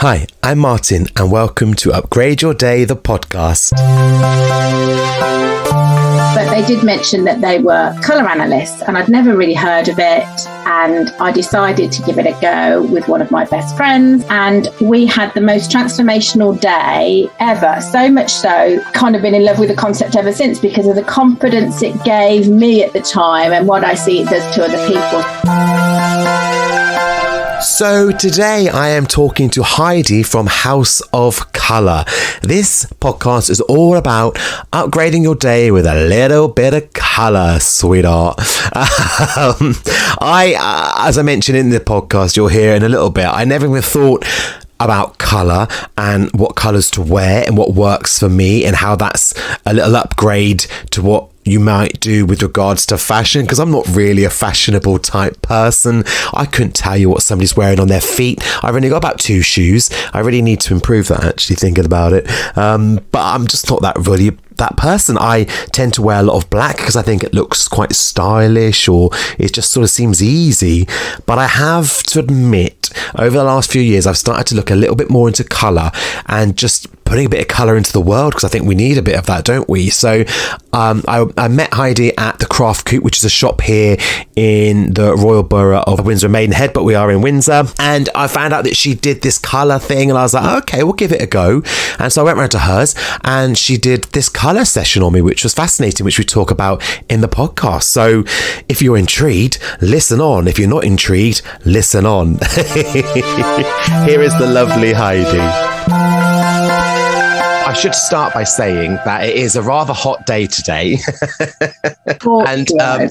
Hi, I'm Martin and welcome to Upgrade Your Day, the podcast. But they did mention that they were colour analysts and I'd never really heard of it. And I decided to give it a go with one of my best friends. And we had the most transformational day ever. So much so, kind of been in love with the concept ever since because of the confidence it gave me at the time and what I see it does to other people. So today I am talking to Heidi from House of Colour. This podcast is all about upgrading your day with a little bit of colour, sweetheart. As I mentioned in the podcast, you'll hear in a little bit, I never even thought about colour and what colours to wear and what works for me and how that's a little upgrade to what you might do with regards to fashion, because I'm not really a fashionable type person. I couldn't tell you what somebody's wearing on their feet. I've only got about 2 shoes. I really need to improve that, actually, thinking about it. But I'm just not that person. I tend to wear a lot of black because I think it looks quite stylish or it just sort of seems easy. But I have to admit, over the last few years, I've started to look a little bit more into colour and just putting a bit of colour into the world, because I think we need a bit of that, don't we? So I met Heidi at the Craft Coop, which is a shop here in the Royal Borough of Windsor and Maidenhead, but we are in Windsor. And I found out that she did this colour thing and I was like, okay, we'll give it a go. And so I went round to hers and she did this colour session on me, which was fascinating, which we talk about in the podcast. So if you're intrigued, listen on. If you're not intrigued, listen on. Here is the lovely Heidi. I should start by saying that it is a rather hot day today. And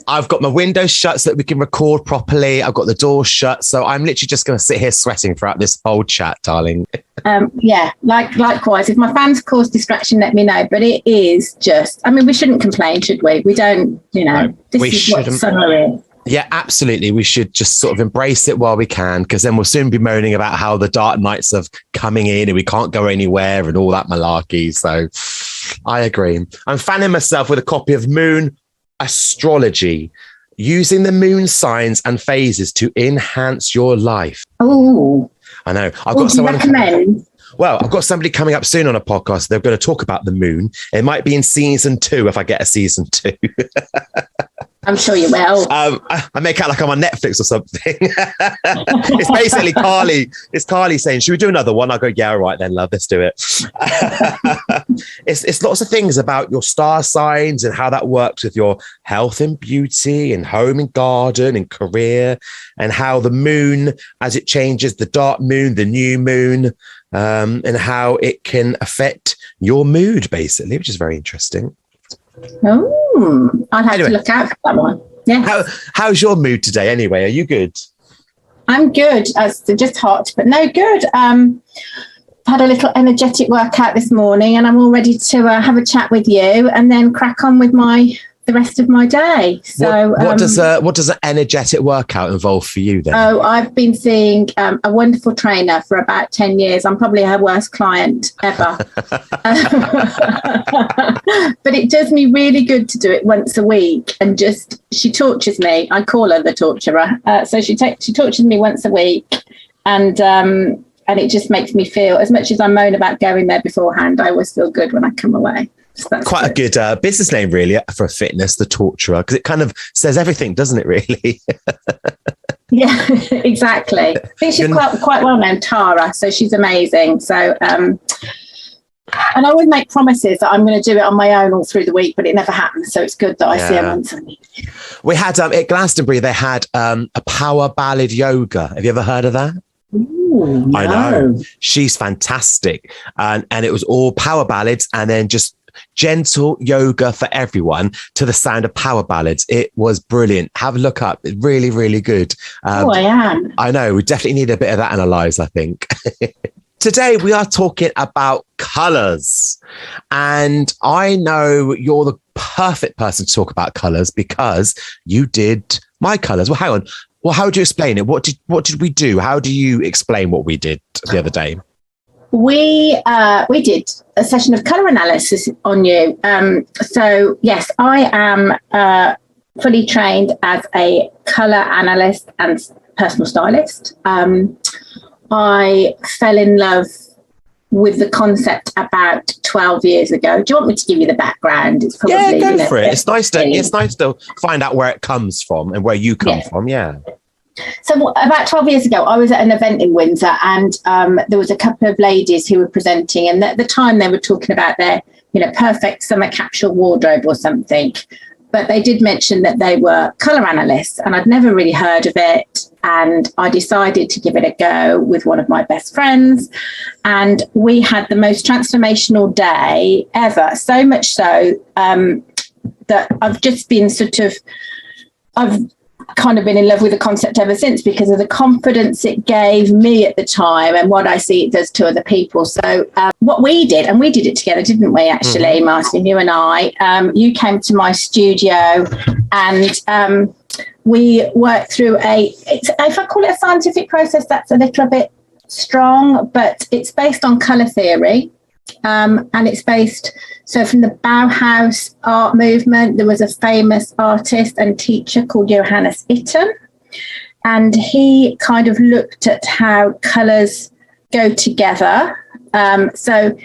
I've got my windows shut so that we can record properly. I've got the doors shut. So I'm literally just going to sit here sweating throughout this whole chat, darling. Likewise. If my fans cause distraction, let me know. But it is just, we shouldn't complain, should we? We don't, this is what summer is. Yeah, absolutely. We should just sort of embrace it while we can, because then we'll soon be moaning about how the dark nights are coming in and we can't go anywhere and all that malarkey. So I agree. I'm fanning myself with a copy of Moon Astrology, using the moon signs and phases to enhance your life. Oh, I know. I've got somebody coming up soon on a podcast. They're going to talk about the moon. It might be in season 2 if I get a season 2. I'm sure you will. I make out like I'm on Netflix or something. It's basically Carly. It's Carly saying, should we do another one? I go, yeah, all right then, love, let's do it. It's lots of things about your star signs and how that works with your health and beauty and home and garden and career, and how the moon, as it changes, the dark moon, the new moon, and how it can affect your mood, basically, which is very interesting. Oh, I'd have to look out for that one. Yeah. How's your mood today anyway? Are you good? I'm good. It's just hot, but no, good. Had a little energetic workout this morning and I'm all ready to have a chat with you and then crack on with the rest of my day. So what does an energetic workout involve for you then? Oh, I've been seeing a wonderful trainer for about 10 years. I'm probably her worst client ever. But it does me really good to do it once a week, and just she tortures me. I call her the torturer. So she tortures me once a week, and it just makes me feel, as much as I moan about going there beforehand, I always feel good when I come away. So that's quite good. A good business name, really, for a fitness, the torturer, because it kind of says everything, doesn't it, really? Yeah, exactly. I think she's quite well known, Tara, so she's amazing. So, and I always make promises that I'm going to do it on my own all through the week, but it never happens. So it's good that I see her once a week. We had, at Glastonbury, they had a power ballad yoga. Have you ever heard of that? Ooh, no. I know. She's fantastic. And it was all power ballads and then just gentle yoga for everyone to the sound of power ballads. It was brilliant. Have a look up. It's really, really good. I am. I know. We definitely need a bit of that in our lives, I think. Today, we are talking about colours. And I know you're the perfect person to talk about colours because you did my colours. Well, hang on. Well, how would you explain it? What did we do? How do you explain what we did the other day? We did a session of colour analysis on you. So, yes, I am fully trained as a colour analyst and personal stylist. I fell in love with the concept about 12 years ago. Do you want me to give you the background? It's probably, go for it. It's nice to find out where it comes from and where you come from. Yeah. So about 12 years ago, I was at an event in Windsor, and there was a couple of ladies who were presenting, and at the time they were talking about their, perfect summer capsule wardrobe or something. But they did mention that they were colour analysts, and I'd never really heard of it. And I decided to give it a go with one of my best friends. And we had the most transformational day ever. So much so that I've just been I've kind of been in love with the concept ever since, because of the confidence it gave me at the time and what I see it does to other people. So what we did, and we did it together, didn't we, actually, Martin, you and I, you came to my studio, and we worked through if I call it a scientific process, that's a little bit strong, but it's based on colour theory. And it's based, so from the Bauhaus art movement, there was a famous artist and teacher called Johannes Itten, and he kind of looked at how colours go together. So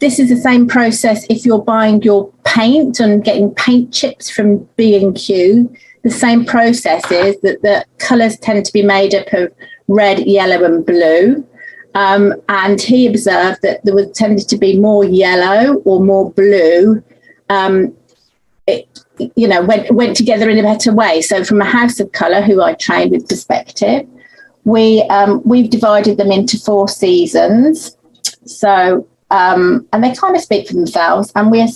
this is the same process if you're buying your paint and getting paint chips from B&Q. The same process is that the colours tend to be made up of red, yellow and blue. And he observed that there was tended to be more yellow or more blue. Went together in a better way. So from a house of colour, who I trained with perspective, we've divided them into 4 seasons. So and they kind of speak for themselves. And we've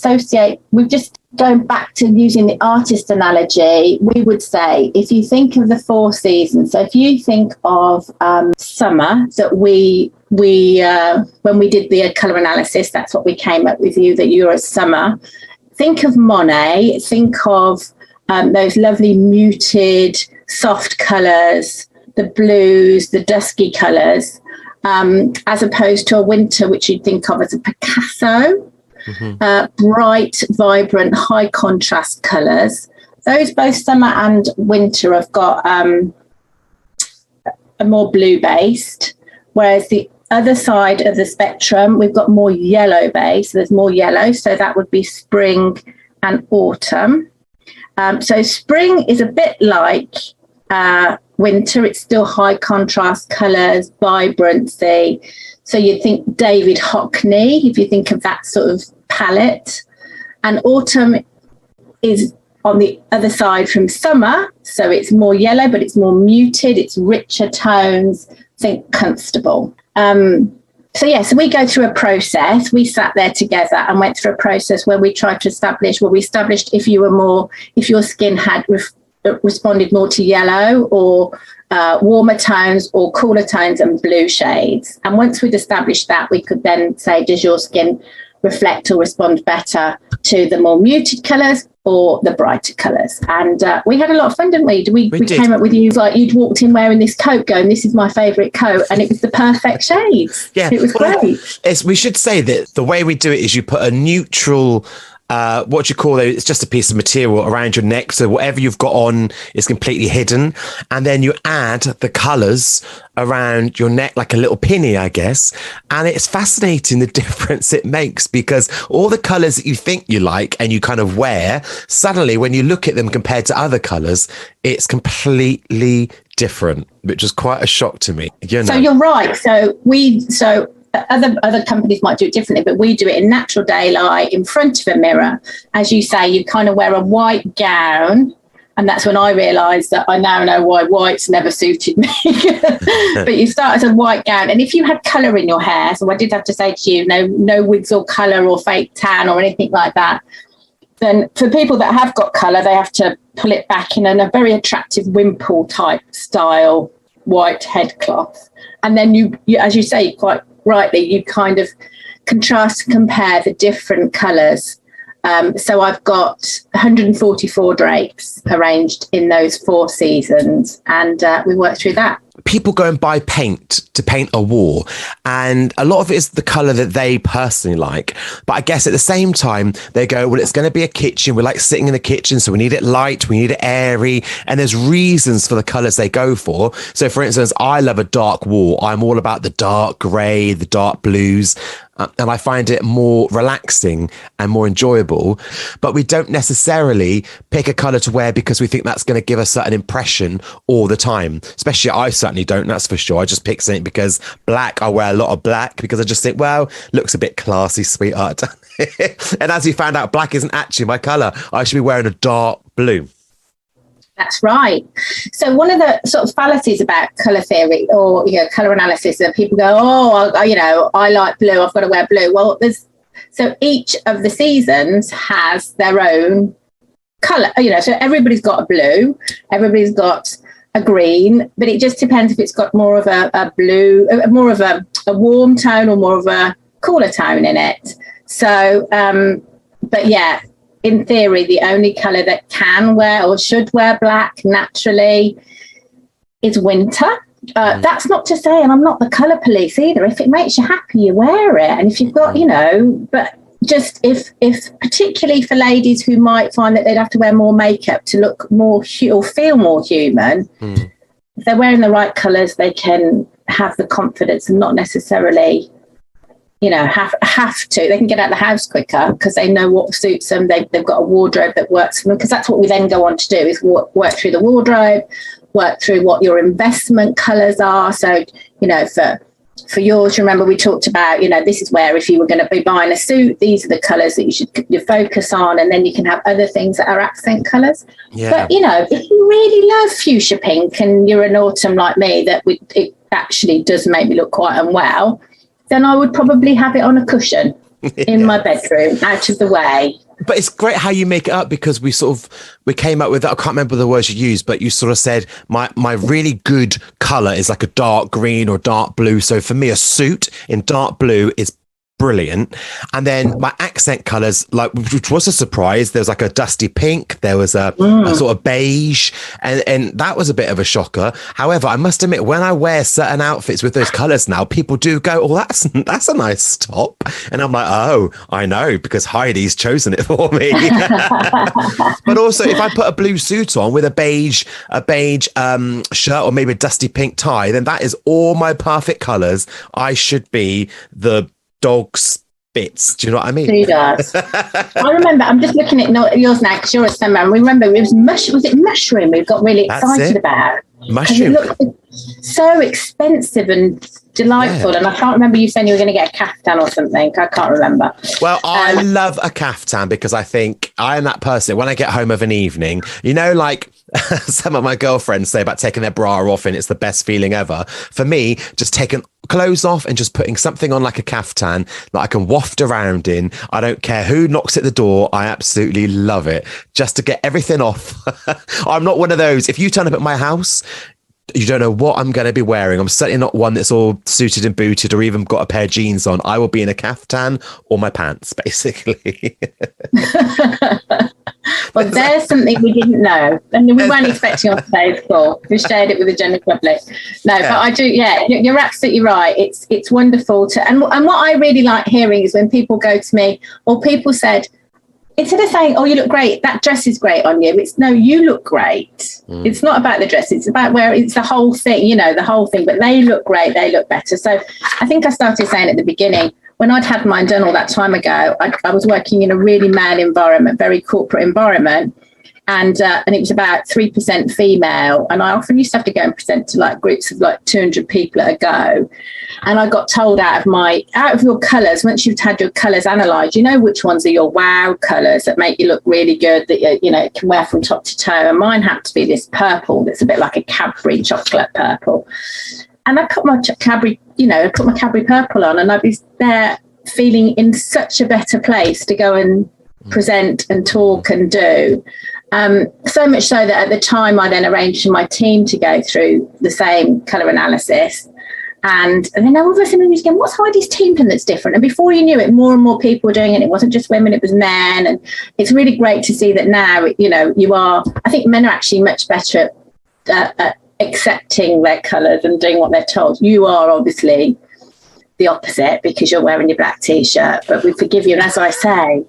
just going back to using the artist analogy, we would say, if you think of the 4 seasons, so if you think of summer, that we when we did the colour analysis, that's what we came up with you, that you're a summer. Think of Monet, think of those lovely muted, soft colours, the blues, the dusky colours, as opposed to a winter, which you'd think of as a Picasso. Bright, vibrant, high contrast colours. Those, both summer and winter, have got a more blue based, whereas the other side of the spectrum, we've got more yellow based. There's more yellow, so that would be spring and autumn. So spring is a bit like winter. It's still high contrast colours, vibrancy. So you'd think David Hockney, if you think of that sort of palette. And autumn is on the other side from summer. So it's more yellow, but it's more muted. It's richer tones. Think Constable. So we go through a process. We sat there together and went through a process where we established if your skin had responded more to yellow or warmer tones or cooler tones and blue shades. And once we'd established that, we could then say, does your skin reflect or respond better to the more muted colours or the brighter colours? And we had a lot of fun, didn't we? We came up with you, like you'd walked in wearing this coat going, this is my favourite coat, and it was the perfect shades. Yeah, it was great. We should say that the way we do it is you put a neutral what do you call it? It's just a piece of material around your neck. So whatever you've got on is completely hidden. And then you add the colours around your neck, like a little pinny, I guess. And it's fascinating the difference it makes, because all the colours that you think you like and you kind of wear, suddenly when you look at them compared to other colours, it's completely different, which was quite a shock to me. So you're right. So other companies might do it differently, but we do it in natural daylight in front of a mirror. As you say, you kind of wear a white gown, and that's when I realised that I now know why white's never suited me. But you start as a white gown, and if you had colour in your hair, so I did have to say to you, no wigs or colour or fake tan or anything like that, then for people that have got colour, they have to pull it back in a very attractive wimple type style white head cloth. And then you as you say quite rightly, you kind of contrast and compare the different colours. So I've got 144 drapes arranged in those 4 seasons, and we worked through that. people go and buy paint to paint a wall, and a lot of it is the color that they personally like. But I guess at the same time, they go, well, it's going to be a kitchen. We like sitting in the kitchen, so we need it light, we need it airy, and there's reasons for the colors they go for. So for instance, I love a dark wall. I'm all about the dark gray, the dark blues. And I find it more relaxing and more enjoyable. But we don't necessarily pick a colour to wear because we think that's going to give a certain impression all the time. Especially I certainly don't, that's for sure. I just pick something because black, I wear a lot of black because I just think, well, looks a bit classy, sweetheart. And as we found out, black isn't actually my colour. I should be wearing a dark blue. That's right. So one of the sort of fallacies about colour theory or colour analysis that people go, I like blue, I've got to wear blue. Well, so each of the seasons has their own colour. So everybody's got a blue, everybody's got a green, but it just depends if it's got more of a blue, more of a warm tone or more of a cooler tone in it. So, but yeah. In theory, the only colour that can wear or should wear black naturally is winter. That's not to say, and I'm not the colour police either, if it makes you happy, you wear it. And if you've got, but just if particularly for ladies who might find that they'd have to wear more makeup to look more or feel more human, if they're wearing the right colours, they can have the confidence and not necessarily have to. They can get out of the house quicker because they know what suits them. They've got a wardrobe that works for them, because that's what we then go on to do, is work through the wardrobe, work through what your investment colours are. So, for yours, remember we talked about, this is where if you were going to be buying a suit, these are the colours that you focus on, and then you can have other things that are accent colours. Yeah. But, if you really love fuchsia pink and you're an autumn like me, it actually does make me look quite unwell, then I would probably have it on a cushion in my bedroom, out of the way. But it's great how you make it up, because we came up with, I can't remember the words you used, but you sort of said my really good colour is like a dark green or dark blue. So for me, a suit in dark blue is brilliant. And then my accent colours, which was a surprise, there was like a dusty pink, there was a sort of beige, and that was a bit of a shocker. However, I must admit, when I wear certain outfits with those colours now, people do go, oh, that's a nice top. And I'm like, oh, I know, because Heidi's chosen it for me. But also, if I put a blue suit on with a beige shirt or maybe a dusty pink tie, then that is all my perfect colours. I should be the dog's bits. Do you know what I mean? He does. I remember, I'm just looking at yours now because you're a summer, and we remember it was mushroom we got really excited about. Mushroom. It looked so expensive and delightful, and I can't remember you saying you were going to get a caftan or something. I can't remember. Well, I love a caftan because I think I am that person, when I get home of an evening, like some of my girlfriends say about taking their bra off and it's the best feeling ever. For me, just taking clothes off and just putting something on like a caftan that I can waft around in. I don't care who knocks at the door. I absolutely love it, just to get everything off. I'm not one of those, if you turn up at my house, you don't know what I'm going to be wearing. I'm certainly not one that's all suited and booted or even got a pair of jeans on. I will be in a caftan or my pants, basically. Well, there's something we didn't know, and we weren't expecting on today's call. We shared it with the general public. No, yeah. But I do. Yeah, you're absolutely right. It's wonderful to, and what I really like hearing is when people go to me, or people said, instead of saying, "Oh, you look great. That dress is great on you," it's, "No, you look great." It's not about the dress. It's about it's the whole thing. The whole thing. But they look great. They look better. So I think I started saying at the beginning, when I'd had mine done all that time ago, I was working in a really male environment, very corporate environment, and it was about 3% female. And I often used to have to go and present to groups of 200 people at a go. And I got told out of your colours, once you've had your colours analysed, which ones are your wow colours that make you look really good, that you can wear from top to toe. And mine had to be this purple that's a bit like a Cabble-Reid chocolate purple. And I put my Cabbre purple on, and I'd be there feeling in such a better place to go and present and talk and do. So much so that at the time I then arranged for my team to go through the same colour analysis. And then all of a sudden we was going, what's Heidi's team done that's different? And before you knew it, more and more people were doing it. It wasn't just women, it was men. And it's really great to see that now, you are, I think men are actually much better at accepting their colours and doing what they're told. You are obviously the opposite because you're wearing your black t-shirt, but we forgive you. And as I say,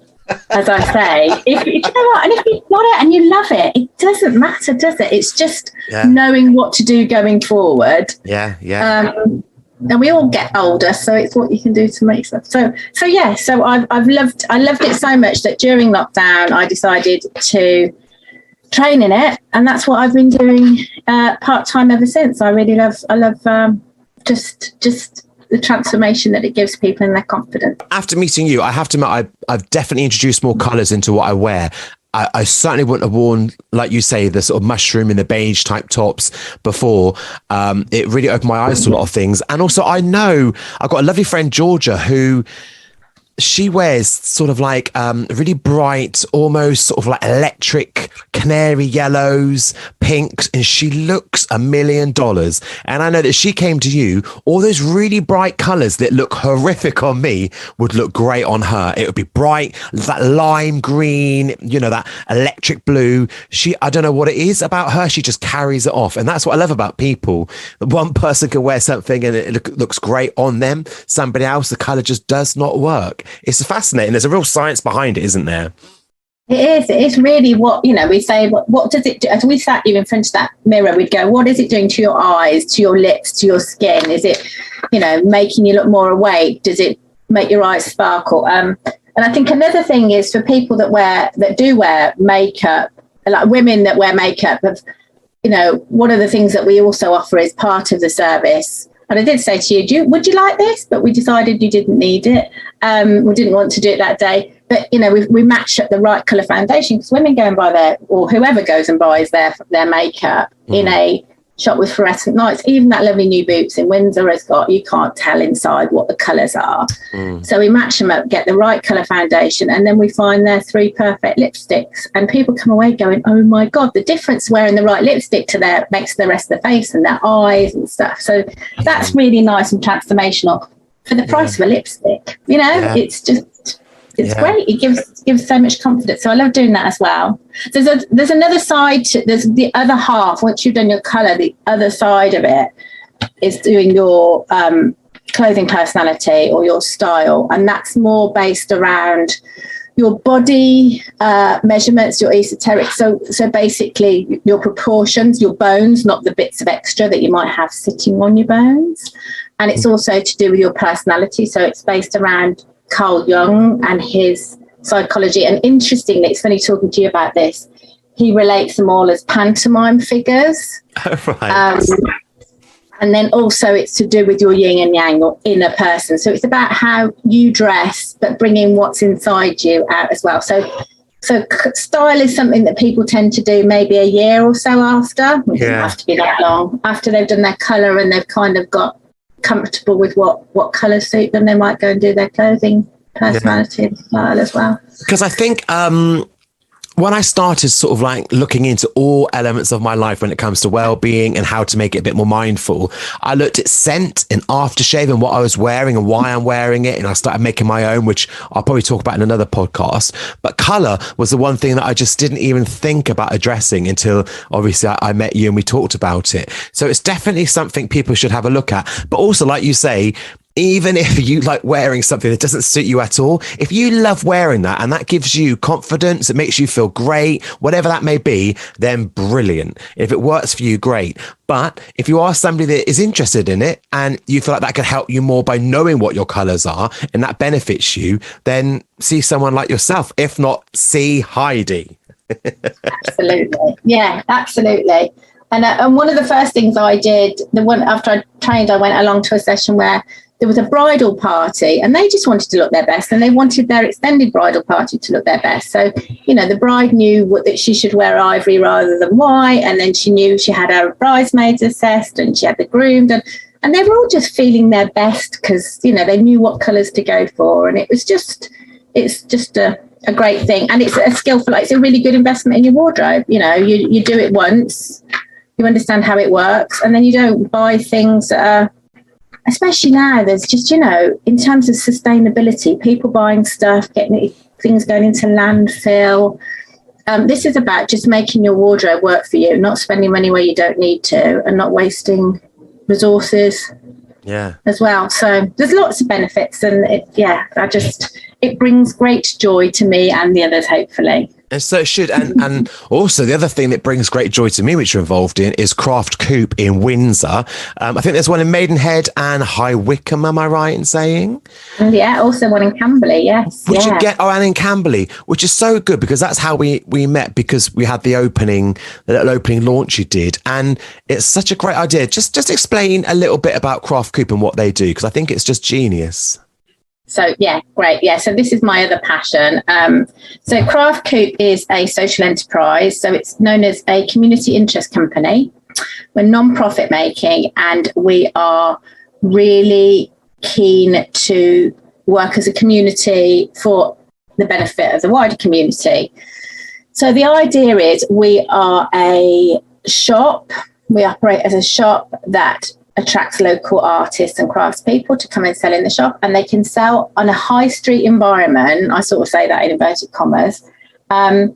if you know what, and if you've got it and you love it, it doesn't matter, does it? It's just knowing what to do going forward. And we all get older, so it's what you can do to make stuff. So I've loved it so much that during lockdown I decided to train in it, and that's what I've been doing part-time ever since. I love just the transformation that it gives people in their confidence. After meeting you, I have to admit, I've definitely introduced more colours into what I wear. I certainly wouldn't have worn, like you say, the sort of mushroom and the beige type tops before. It really opened my eyes to a lot of things. And also, I know I've got a lovely friend, Georgia, who she wears sort of like really bright, almost sort of like electric canary yellows, pinks, and she looks $1 million. And I know that she came to you, all those really bright colours that look horrific on me would look great on her. It would be bright, that lime green, you know, that electric blue. I don't know what it is about her. She just carries it off. And that's what I love about people. One person can wear something and it looks great on them. Somebody else, the colour just does not work. It's fascinating. There's a real science behind it, isn't there? It is really what, you know, we say, what does it do? As we sat you in front of that mirror, we'd go, what is it doing to your eyes, to your lips, to your skin? Is it, you know, making you look more awake? Does it make your eyes sparkle? And I think another thing is for people that do wear makeup, like women that wear makeup, you know, one of the things that we also offer is part of the service. And I did say to you, would you like this? But we decided you didn't need it. We didn't want to do it that day. But, you know, we matched up the right colour foundation, because women go and buy or whoever goes and buys their makeup in a shop with fluorescent lights. Even that lovely new Boots in Windsor has got, you can't tell inside what the colours are. So we match them up, get the right colour foundation, and then we find their 3 perfect lipsticks. And people come away going, oh my God, the difference wearing the right lipstick to makes the rest of the face and their eyes and stuff. So that's really nice and transformational for the price of a lipstick. You know, it's great. It gives so much confidence. So I love doing that as well. There's another side there's the other half. Once you've done your colour, the other side of it is doing your clothing personality or your style. And that's more based around your body measurements, your esoteric. So basically your proportions, your bones, not the bits of extra that you might have sitting on your bones. And it's also to do with your personality. So it's based around Carl Jung and his psychology. And interestingly, it's funny talking to you about this, he relates them all as pantomime figures. Right. And then also it's to do with your yin and yang, your inner person. So it's about how you dress, but bringing what's inside you out as well. So style is something that people tend to do maybe a year or so after. It doesn't have to be that long. After they've done their colour and they've kind of got comfortable with what colours suit them, they might go and do their clothing personality and style as well. Because I think when I started sort of like looking into all elements of my life when it comes to well-being and how to make it a bit more mindful, I looked at scent and aftershave and what I was wearing and why I'm wearing it. And I started making my own, which I'll probably talk about in another podcast. But colour was the one thing that I just didn't even think about addressing until obviously I met you and we talked about it. So it's definitely something people should have a look at. But also, like you say, even if you like wearing something that doesn't suit you at all, if you love wearing that and that gives you confidence, it makes you feel great, whatever that may be, then brilliant. If it works for you, great. But if you are somebody that is interested in it and you feel like that can help you more by knowing what your colours are and that benefits you, then see someone like yourself. If not, see Heidi. Absolutely. Yeah, absolutely. And one of the first things I did, the one after I trained, I went along to a session where there was a bridal party and they just wanted to look their best and they wanted their extended bridal party to look their best. So, you know, the bride knew that she should wear ivory rather than white. And then she knew she had her bridesmaids assessed and she had the groomed and they were all just feeling their best because, you know, they knew what colours to go for. And it's just a great thing. And it's a skillful, like, it's a really good investment in your wardrobe. You know, you do it once, you understand how it works, and then you don't buy things that are, especially now, there's just, you know, in terms of sustainability, people buying stuff, getting things going into landfill. this is about just making your wardrobe work for you, not spending money where you don't need to, and not wasting resources as well. So there's lots of benefits, and it brings great joy to me and the others, hopefully. And so it should. And also the other thing that brings great joy to me, which you're involved in, is Craft Coop in Windsor. I think there's one in Maidenhead and High Wycombe, am I right in saying? Yeah, also one in Camberley, yes. And in Camberley, which is so good, because that's how we met, because we had the little opening launch you did. And it's such a great idea. Just explain a little bit about Craft Coop and what they do, because I think it's just genius. So, yeah, great. Yeah, so this is my other passion. So Craft Coop is a social enterprise. So it's known as a community interest company. We're non-profit making, and we are really keen to work as a community for the benefit of the wider community. So the idea is we are a shop. We operate as a shop that attracts local artists and craftspeople to come and sell in the shop, and they can sell on a high street environment. I sort of say that in inverted commas. The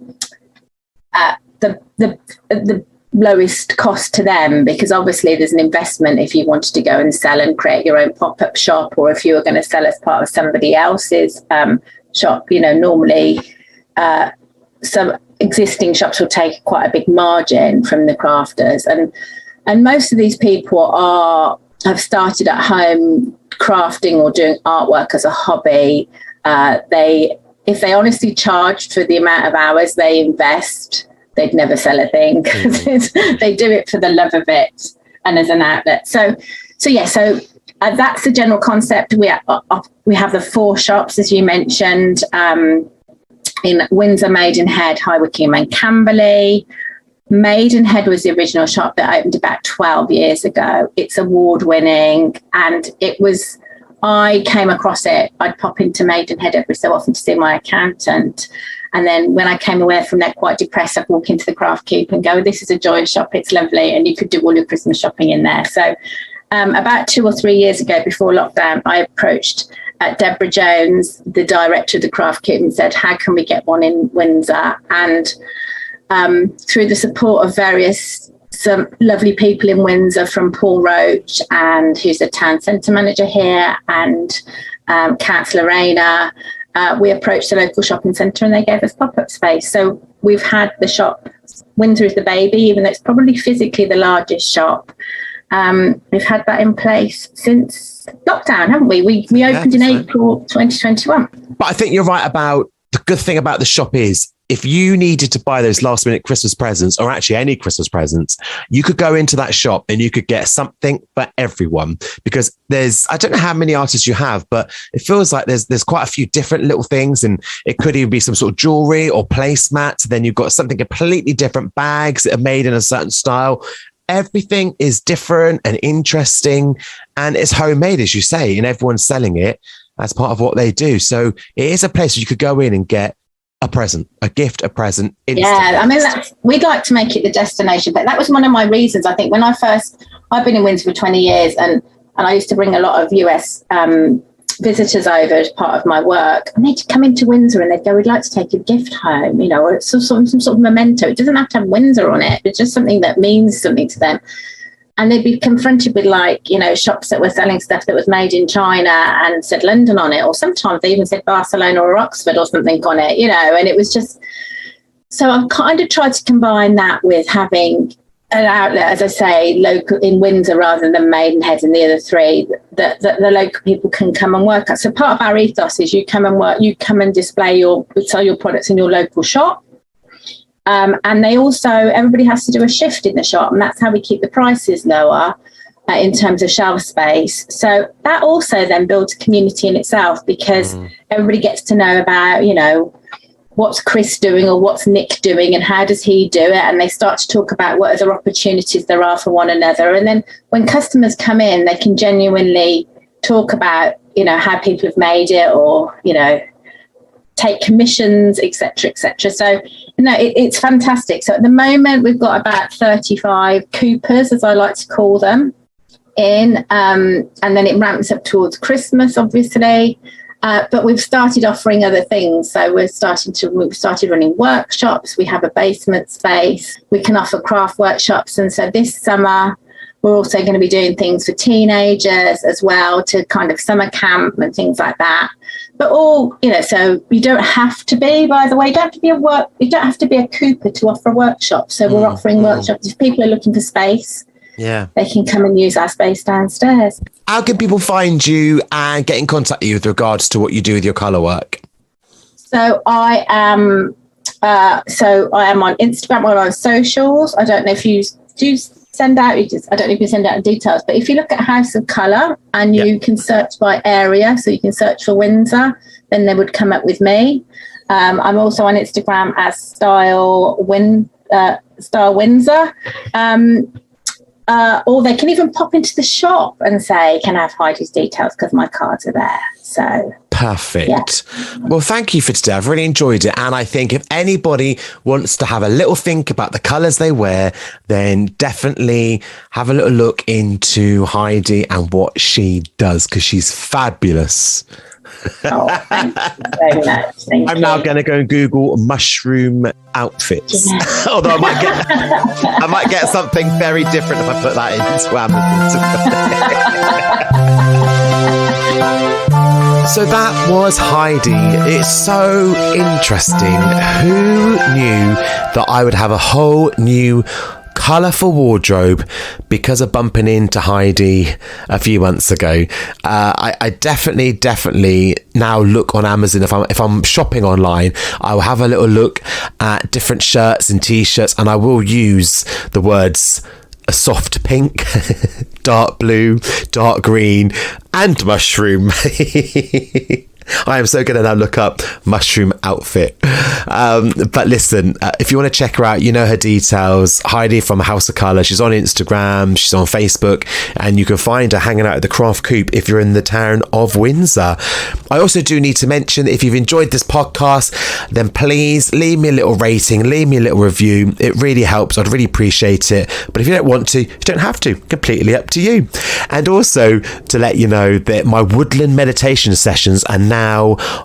lowest cost to them, because obviously there's an investment if you wanted to go and sell and create your own pop-up shop, or if you were going to sell as part of somebody else's shop. Normally some existing shops will take quite a big margin from the crafters, and most of these people have started at home crafting or doing artwork as a hobby. If they honestly charged for the amount of hours they invest, they'd never sell a thing, because they do it for the love of it and as an outlet. So that's the general concept. We have the 4 shops, as you mentioned, in Windsor, Maidenhead, High Wycombe and Camberley. Maidenhead was the original shop that opened about 12 years ago. It's award-winning, and I came across it. I'd pop into Maidenhead every so often to see my accountant. And then when I came away from there quite depressed, I'd walk into the Craft Coop and go, this is a joyous shop, it's lovely, and you could do all your Christmas shopping in there. So about 2 or 3 years ago, before lockdown, I approached Deborah Jones, the director of the Craft Coop, and said, how can we get one in Windsor? And through the support of some lovely people in Windsor, from Paul Roach, and who's the town centre manager here, and Councillor Rayner, we approached the local shopping centre and they gave us pop-up space. So we've had the shop, Windsor is the baby, even though it's probably physically the largest shop. We've had that in place since lockdown, haven't we? We opened in April 2021. But I think you're right about the good thing about the shop is, if you needed to buy those last minute Christmas presents, or actually any Christmas presents, you could go into that shop and you could get something for everyone, because I don't know how many artists you have, but it feels like there's quite a few different little things, and it could even be some sort of jewelry or placemats. Then you've got something completely different, bags that are made in a certain style. Everything is different and interesting, and it's homemade, as you say, and everyone's selling it as part of what they do. So it is a place where you could go in and get a present, a gift, a present. Instantly. Yeah, I mean, we'd like to make it the destination. But that was one of my reasons. I think when I've been in Windsor for 20 years, and I used to bring a lot of US visitors over as part of my work, and they'd come into Windsor and they'd go, we'd like to take a gift home, or it's some sort of memento. It doesn't have to have Windsor on it. It's just something that means something to them. And they'd be confronted with shops that were selling stuff that was made in China and said London on it, or sometimes they even said Barcelona or Oxford or something on it, and it was just, so I've kind of tried to combine that with having an outlet, as I say, local in Windsor rather than Maidenhead and the other 3 that the local people can come and work at. So part of our ethos is you come and work, you come and sell your products in your local shop. And everybody has to do a shift in the shop, and that's how we keep the prices lower in terms of shelf space. So that also then builds a community in itself, because everybody gets to know about, what's Chris doing or what's Nick doing and how does he do it, and they start to talk about what other opportunities there are for one another. And then when customers come in, they can genuinely talk about, how people have made it, or, take commissions, etc., etc. So it's fantastic. So at the moment we've got about 35 Coopers, as I like to call them, in, and then it ramps up towards Christmas, obviously. But we've started offering other things. So we've started running workshops. We have a basement space. We can offer craft workshops. And so this summer, we're also going to be doing things for teenagers as well, to kind of summer camp and things like that. But all, so you don't have to be, by the way, you don't have to be a Cooper to offer a workshop. So we're offering workshops. If people are looking for space, they can come and use our space downstairs. How can people find you and get in contact with you with regards to what you do with your colour work? So I am on Instagram or on socials. I don't know if you do send out, I don't know if you send out details, but if you look at House of Colour and you can search by area, so you can search for Windsor, then they would come up with me. I'm also on Instagram as Style Windsor. Or they can even pop into the shop and say, can I have Heidi's details, because my cards are there. So perfect. Yeah. Well, thank you for today. I've really enjoyed it. And I think if anybody wants to have a little think about the colours they wear, then definitely have a little look into Heidi and what she does, because she's fabulous. Oh, thank you very much. I'm now going to go and Google mushroom outfits. Yeah. Although I might get something very different if I put that into Amazon. So that was Heidi. It's so interesting. Who knew that I would have a whole new colourful wardrobe because of bumping into Heidi a few months ago? I definitely now look on Amazon. If I'm shopping online, I will have a little look at different shirts and t-shirts, and I will use the words a soft pink, dark blue, dark green, and mushroom. I am so going to now look up mushroom outfit. But listen, if you want to check her out, you know her details. Heidi from House of Colour. She's on Instagram. She's on Facebook. And you can find her hanging out at the Craft Coop if you're in the town of Windsor. I also do need to mention that if you've enjoyed this podcast, then please leave me a little rating, leave me a little review. It really helps. I'd really appreciate it. But if you don't want to, you don't have to. Completely up to you. And also to let you know that my woodland meditation sessions are now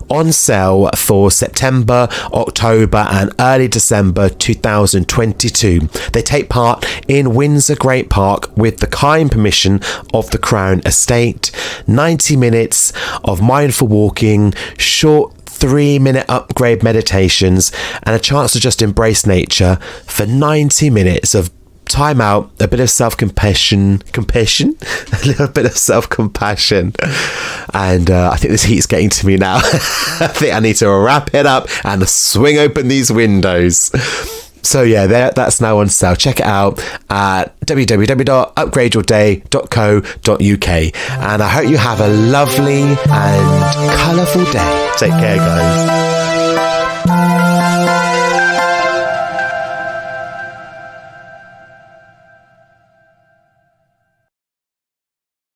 on sale for September, October and early December 2022. They take part in Windsor Great Park with the kind permission of the Crown Estate. 90 minutes of mindful walking, short 3-minute upgrade meditations, and a chance to just embrace nature for 90 minutes of time out, a bit of self-compassion, a little bit of self-compassion. And I think this heat's getting to me now. I think I need to wrap it up and swing open these windows. So yeah, that's now on sale. Check it out at www.upgradeyourday.co.uk. And I hope you have a lovely and colourful day. Take care, guys.